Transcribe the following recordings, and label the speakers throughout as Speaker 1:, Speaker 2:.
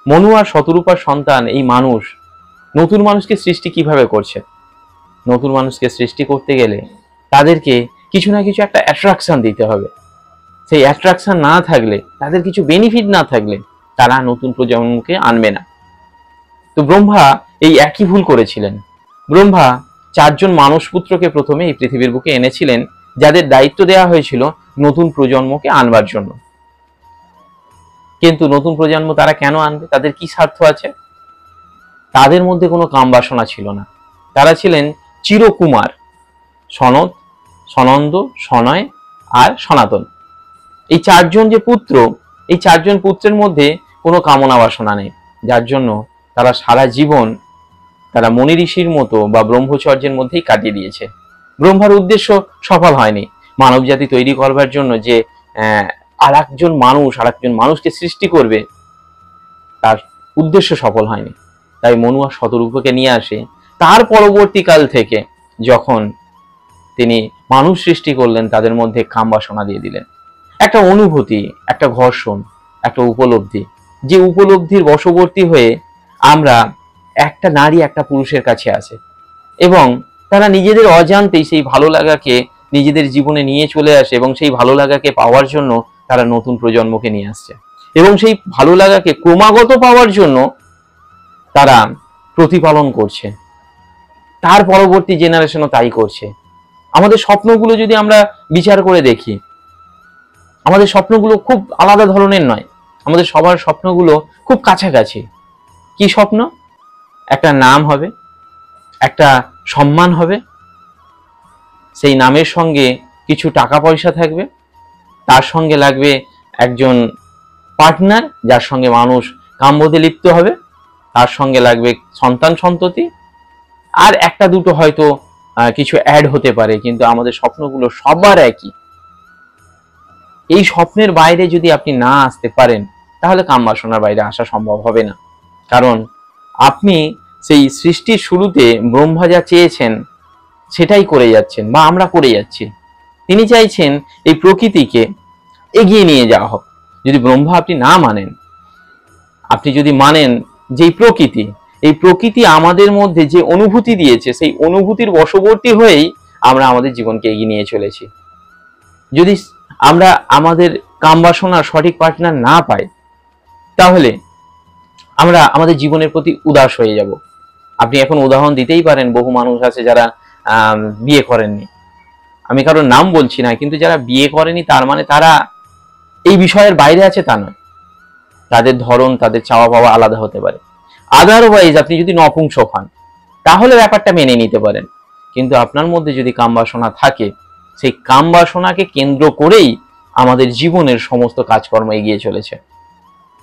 Speaker 1: মনু আর শতরূপার সন্তান এই মানুষ নতুন মানুষকে সৃষ্টি কিভাবে করছে? নতুন মানুষকে সৃষ্টি করতে গেলে তাদেরকে কিছু না কিছু একটা অ্যাট্রাকশন দিতে হবে। সেই অ্যাট্রাকশন না থাকলে, তাদের কিছু বেনিফিট না থাকলে তারা নতুন প্রজন্মকে আনবে না। তো ব্রহ্মা এই একই ভুল করেছিলেন। ব্রহ্মা 4 জন মানসপুত্রকে প্রথমে এই পৃথিবীর বুকে এনেছিলেন, যাদের দায়িত্ব দেওয়া হয়েছিল নতুন প্রজন্মকে আনবার জন্য। কিন্তু নতুন প্রজন্ম তারা কেন আনবে? তাদের কি স্বার্থ আছে? তাদের মধ্যে কোনো কামবাসনা ছিল না। তারা ছিলেন চিরকুমার, সনদ, সনন্দ, সনয় আর সনাতন। এই 4 জন যে পুত্র, এই 4 জন পুত্রের মধ্যে কোনো কামনা বাসনা নেই, যার জন্য তারা সারা জীবন তারা মনি ঋষির মতো বা ব্রহ্মচর্যের মধ্যেই কাটিয়ে দিয়েছে। ব্রহ্মার উদ্দেশ্য সফল হয়নি। মানব জাতি তৈরি করবার জন্য যে আর একজন মানুষকে সৃষ্টি করবে, তার উদ্দেশ্য সফল হয়নি। তাই মনু আর শতরূপকে নিয়ে আসে। তার পরবর্তীকাল থেকে যখন তিনি মানুষ সৃষ্টি করলেন, তাদের মধ্যে কাম বাসনা দিয়ে দিলেন। একটা অনুভূতি, একটা ঘর্ষণ, একটা উপলব্ধি, যে উপলব্ধির বশবর্তী হয়ে আমরা একটা নারী একটা পুরুষের কাছে আসে এবং তারা নিজেদের অজান্তেই সেই ভালো লাগাকে নিজেদের জীবনে নিয়ে চলে আসে এবং সেই ভালো লাগাকে পাওয়ার জন্য তারা নতুন প্রজন্মকে নিয়ে আসছে এবং সেই ভালো লাগাকে ক্রমাগত পাওয়ার জন্য তারা প্রতিপালন করছে। তার পরবর্তী জেনারেশনও তাই করছে। আমাদের স্বপ্নগুলো যদি আমরা বিচার করে দেখি, আমাদের স্বপ্নগুলো খুব আলাদা ধরনের নয়। আমাদের সবার স্বপ্নগুলো খুব কাছাকাছি। কি স্বপ্ন? একটা নাম হবে, একটা সম্মান হবে, সেই নামের সঙ্গে কিছু টাকা পয়সা থাকবে, তার সঙ্গে লাগবে একজন পার্টনার যার সঙ্গে মানুষ কামবোধে লিপ্ত হবে, তার সঙ্গে লাগবে সন্তান সন্ততি, আর একটা দুটো হয়তো কিছু অ্যাড হতে পারে, কিন্তু আমাদের স্বপ্নগুলো সবার একই। এই স্বপ্নের বাইরে যদি আপনি না আসতে পারেন, তাহলে কামবাসনার বাইরে আসা সম্ভব হবে না। কারণ আপনি সেই সৃষ্টির শুরুতে ব্রহ্মা যা চেয়েছেন সেটাই করে যাচ্ছেন বা আমরা করে যাচ্ছি। তিনি চাইছেন এই প্রকৃতিকে এগিয়ে নিয়ে যাওয়া হোক। যদি ব্রহ্মা আপনি না মানেন, আপনি যদি মানেন যে এই প্রকৃতি আমাদের মধ্যে যে অনুভূতি দিয়েছে, সেই অনুভূতির বশবর্তী হয়েই আমরা আমাদের জীবনকে এগিয়ে নিয়ে চলেছি। যদি আমরা আমাদের কামবাসনার সঠিক পার্টনার না পাই, তাহলে আমরা আমাদের জীবনের প্রতি উদাস হয়ে যাব। আপনি এখন উদাহরণ দিতেই পারেন, বহু মানুষ আছে যারা বিয়ে করেননি। আমি কারোর নাম বলছি না, কিন্তু যারা বিয়ে করেনি তার মানে তারা এই বিষয়ের বাইরে আছে তা নয়। তাদের ধরন, তাদের চাওয়া পাওয়া আলাদা হতে পারে। আদারওয়াইজ আপনি যদি নপুংসক হন, তাহলে ব্যাপারটা মেনে নিতে পারেন। কিন্তু আপনার মধ্যে যদি কামবাসনা থাকে, সেই কামবাসনাকে কেন্দ্র করেই আমাদের জীবনের সমস্ত কাজকর্ম এগিয়ে চলেছে।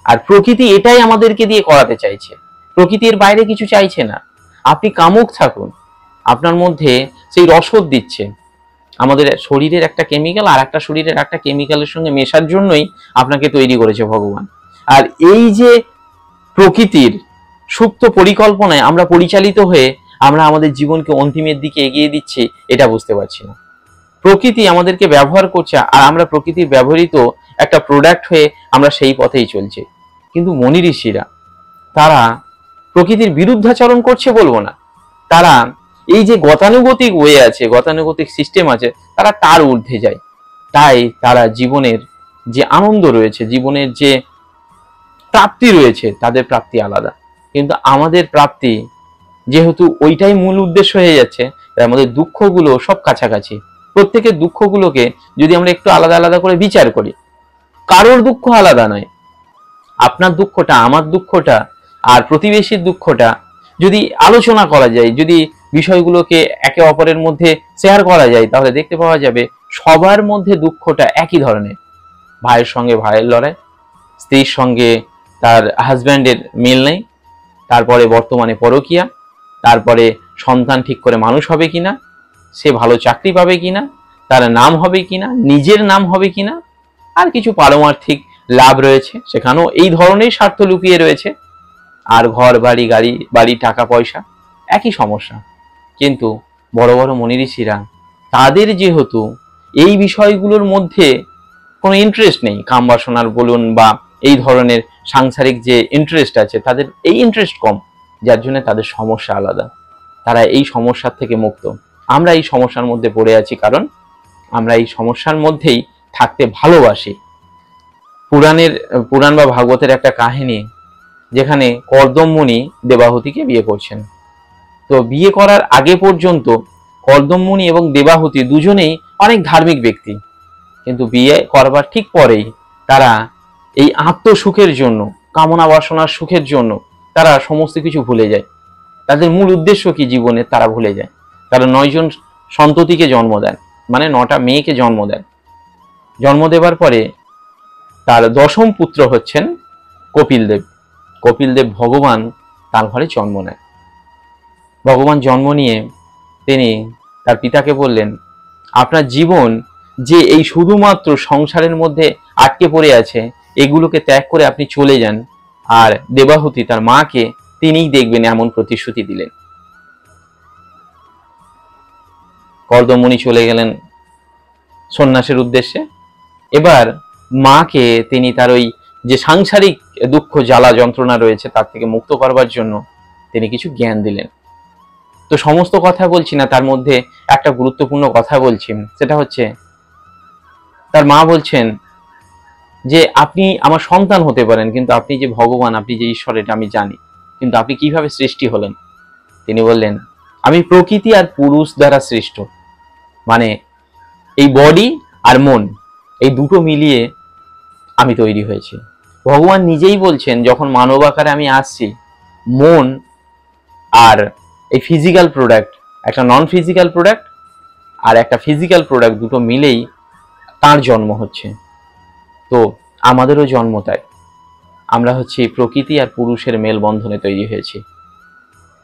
Speaker 1: আর প্রকৃতি এটাই আমাদেরকে দিয়ে করাতে চাইছে। প্রকৃতির বাইরে কিছু চাইছে না। আপনি কামুক থাকুন, আপনার মধ্যে সেই রসদ দিচ্ছে। আমাদের শরীরের একটা কেমিক্যাল আর একটা শরীরের একটা কেমিক্যালের সঙ্গে মেশার জন্যই আপনাকে তৈরি করেছে ভগবান। আর এই যে প্রকৃতির সুপ্ত পরিকল্পনায় আমরা পরিচালিত হয়ে আমরা আমাদের জীবনকে অন্তিমের দিকে এগিয়ে দিচ্ছি, এটা বুঝতে পারছি না। প্রকৃতি আমাদেরকে ব্যবহার করছে আর আমরা প্রকৃতির ব্যবহৃত একটা প্রোডাক্ট হয়ে আমরা সেই পথেই চলছি। কিন্তু মনি ঋষিরা তারা প্রকৃতির বিরুদ্ধাচরণ করছে বলবো না, তারা এই যে গতানুগতিক ওয়ে আছে, গতানুগতিক সিস্টেম আছে, তারা তার ঊর্ধ্বে যায়। তাই তারা জীবনের যে আনন্দ রয়েছে, জীবনের যে প্রাপ্তি রয়েছে, তাদের প্রাপ্তি আলাদা। কিন্তু আমাদের প্রাপ্তি যেহেতু ওইটাই মূল উদ্দেশ্য হয়ে যাচ্ছে, তাই আমাদের দুঃখগুলো সব কাছাকাছি। প্রত্যেকের দুঃখগুলোকে যদি আমরা একটু আলাদা আলাদা করে বিচার করি, কারোর দুঃখ আলাদা নয়। আপনার দুঃখটা, আমার দুঃখটা আর প্রতিবেশীর দুঃখটা যদি আলোচনা করা যায়, যদি বিষয়গুলোকে একে অপরের মধ্যে শেয়ার করা যায়, তাহলে দেখতে পাওয়া যাবে সবার মধ্যে দুঃখটা একই ধরনের। ভাইয়ের সঙ্গে ভাইয়ের লড়াই, স্ত্রীর সঙ্গে তার হাজব্যান্ডের মিল নেই, তারপরে বর্তমানে পরকীয়া, তারপরে সন্তান ঠিক করে মানুষ হবে কিনা, সে ভালো চাকরি পাবে কিনা, তার নাম হবে কিনা, নিজের নাম হবে কিনা, আর কিছু পারমার্থিক লাভ রয়েছে, সেখানেও এই ধরনের স্বার্থ লুকিয়ে রয়েছে। আর ঘর বাড়ি, গাড়ি বাড়ি, টাকা পয়সা, একই সমস্যা। কিন্তু বড় বড় মনি ঋষিরা, তাদের যেহেতু এই বিষয়গুলোর মধ্যে কোনো ইন্টারেস্ট নেই, কামবাসনার বলুন বা এই ধরনের সাংসারিক যে ইন্টারেস্ট আছে, তাদের এই ইন্টারেস্ট কম, যার জন্য তাদের সমস্যা আলাদা। তারা এই সমস্যার থেকে মুক্ত। আমরা এই সমস্যার মধ্যে পড়ে আছি কারণ আমরা এই সমস্যার মধ্যেই থাকতে ভালোবাসি। পুরাণ বা ভাগবতের একটা কাহিনী, যেখানে কর্দম মুনি দেবাহুতিকে বিয়ে করছেন। তো বিয়ে করার আগে পর্যন্ত কর্দম মুনি এবং দেবাহুতি দুজনেই অনেক ধার্মিক ব্যক্তি, কিন্তু বিয়ে করবার ঠিক পরেই তারা এই আত্মসুখের জন্য, কামনা বাসনার সুখের জন্য তারা সমস্ত কিছু ভুলে যায়। তাদের মূল উদ্দেশ্য কি জীবনে তারা ভুলে যায়। তারা 9 জন সন্ততিকে জন্ম দেন, মানে 9টা মেয়েকে জন্ম দেন। জন্ম দেবার পরে তার 10ম পুত্র হচ্ছেন কপিলদেব। কপিলদেব ভগবান তার ঘরে জন্ম নেন। ভগবান জন্ম নিয়ে তিনি তার পিতাকে বললেন, আপনার জীবন যে এই শুধুমাত্র সংসারের মধ্যে আটকে পড়ে আছে, এগুলোকে ত্যাগ করে আপনি চলে যান। আর দেবাহুতি তার মাকে তিনিই দেখবেন, এমন প্রতিশ্রুতি দিলেন। কর্দম মুনি চলে গেলেন সন্ন্যাসের উদ্দেশ্যে। এবার মাকে তিনি তার ওই যে সাংসারিক দুঃখ জ্বালা যন্ত্রণা রয়েছে তার থেকে মুক্ত করবার জন্য তিনি কিছু জ্ঞান দিলেন। তো সমস্ত কথা বলছি না, তার মধ্যে একটা গুরুত্বপূর্ণ কথা বলছি, সেটা হচ্ছে তার মা বলছেন যে আপনি আমার সন্তান হতে পারেন, কিন্তু আপনি যে ভগবান, আপনি যে ঈশ্বর, এটা আমি জানি, কিন্তু আপনি কিভাবে সৃষ্টি হলেন? তিনি বললেন, আমি প্রকৃতি আর পুরুষ দ্বারা সৃষ্ট, মানে এই বডি আর মন, এই দুটো মিলিয়ে আমি তৈরি হয়েছি। ভগবান নিজেই বলছেন, যখন মানব আকারে আমি আসছি, মন আর এই ফিজিক্যাল প্রোডাক্ট, একটা নন ফিজিক্যাল প্রোডাক্ট আর একটা ফিজিক্যাল প্রোডাক্ট, দুটো মিলেই তার জন্ম হচ্ছে। তো আমাদেরও জন্ম তাই। আমরা হচ্ছে প্রকৃতি আর পুরুষের মেলবন্ধনে তৈরি হয়েছি।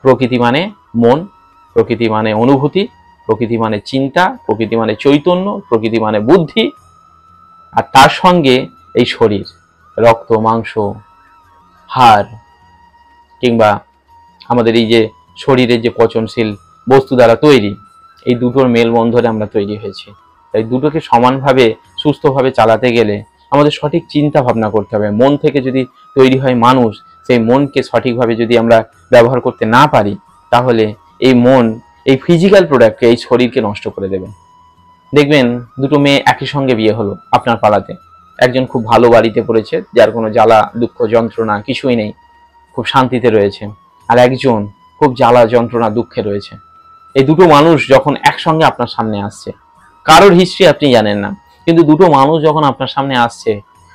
Speaker 1: প্রকৃতি মানে মন, প্রকৃতি মানে অনুভূতি, প্রকৃতি মানে চিন্তা, প্রকৃতি মানে চৈতন্য, প্রকৃতি মানে বুদ্ধি, আর তার সঙ্গে এই শরীর, রক্ত মাংস হাড়, কিংবা আমাদের এই যে শরীরের যে পচনশীল বস্তু দ্বারা তৈরি, এই দুটোর মেলবন্ধনে আমরা তৈরি হয়েছি। তাই দুটোকে সমানভাবে সুস্থভাবে চালাতে গেলে আমাদের সঠিক চিন্তা ভাবনা করতে হবে। মন থেকে যদি তৈরি হয় মানুষ, সেই মনকে সঠিকভাবে যদি আমরা ব্যবহার করতে না পারি, তাহলে এই মন এই ফিজিক্যাল প্রোডাক্টকে, এই শরীরকে নষ্ট করে দেবে। দেখবেন দুটো মেয়ে একই সঙ্গে বিয়ে হলো আপনার পাড়াতে। একজন খুব ভালো বাড়িতে পড়েছে, যার কোনো জ্বালা দুঃখ যন্ত্রণা কিছুই নেই, খুব শান্তিতে রয়েছে, আর একজন খুব জ্বালা যন্ত্রণা দুঃখে রয়েছে। এই দুটো মানুষ যখন একসঙ্গে আপনার সামনে আসছে, কারোর হিস্ট্রি আপনি জানেন না, কিন্তু দুটো মানুষ যখন আপনার সামনে আসছে,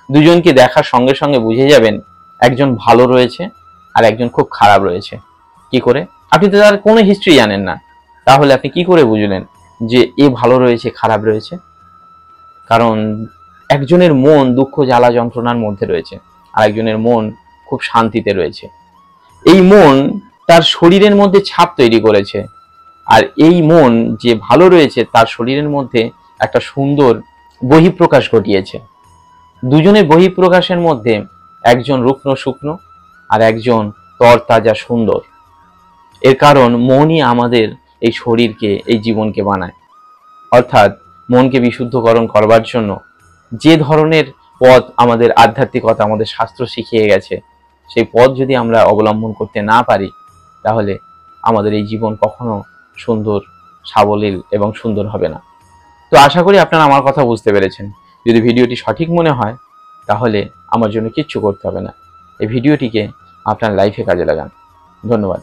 Speaker 1: দুজনকে দেখার সঙ্গে সঙ্গে বুঝে যাবেন একজন ভালো রয়েছে আর একজন খুব খারাপ রয়েছে। কি করে? আপনি তো তার কোনো হিস্ট্রি জানেন না, তাহলে আপনি কি করে বুঝলেন যে এ ভালো রয়েছে খারাপ রয়েছে? কারণ একজনের মন দুঃখ জ্বালা যন্ত্রণার মধ্যে রয়েছে, আর একজনের মন খুব শান্তিতে রয়েছে। এই মন তার শরীরের মধ্যে ছাপ তৈরি করেছে, আর এই মন যে ভালো রয়েছে তার শরীরের মধ্যে একটা সুন্দর বহিঃপ্রকাশ ঘটিয়েছে। দুজনের বহিঃপ্রকাশের মধ্যে একজন রুগ্ন শুকনো আর একজন তরতাজা সুন্দর। এর কারণ মনই আমাদের এই শরীরকে, এই জীবনকে বানায়। অর্থাৎ মনকে বিশুদ্ধকরণ করবার জন্য যে ধরনের পথ আমাদের আধ্যাত্মিকতা, আমাদের শাস্ত্র শিখিয়ে গেছে, সেই পথ যদি আমরা অবলম্বন করতে না পারি, তাহলে আমাদের এই জীবন কখনো সুন্দর, সাবলীল এবং সুন্দর হবে না। তো আশা করি আপনারা আমার কথা বুঝতে পেরেছেন। যদি ভিডিওটি সঠিক মনে হয়, তাহলে আমার জন্য কিচ্ছু করতে হবে না, এই ভিডিওটিকে আপনার লাইফে কাজে লাগান। ধন্যবাদ।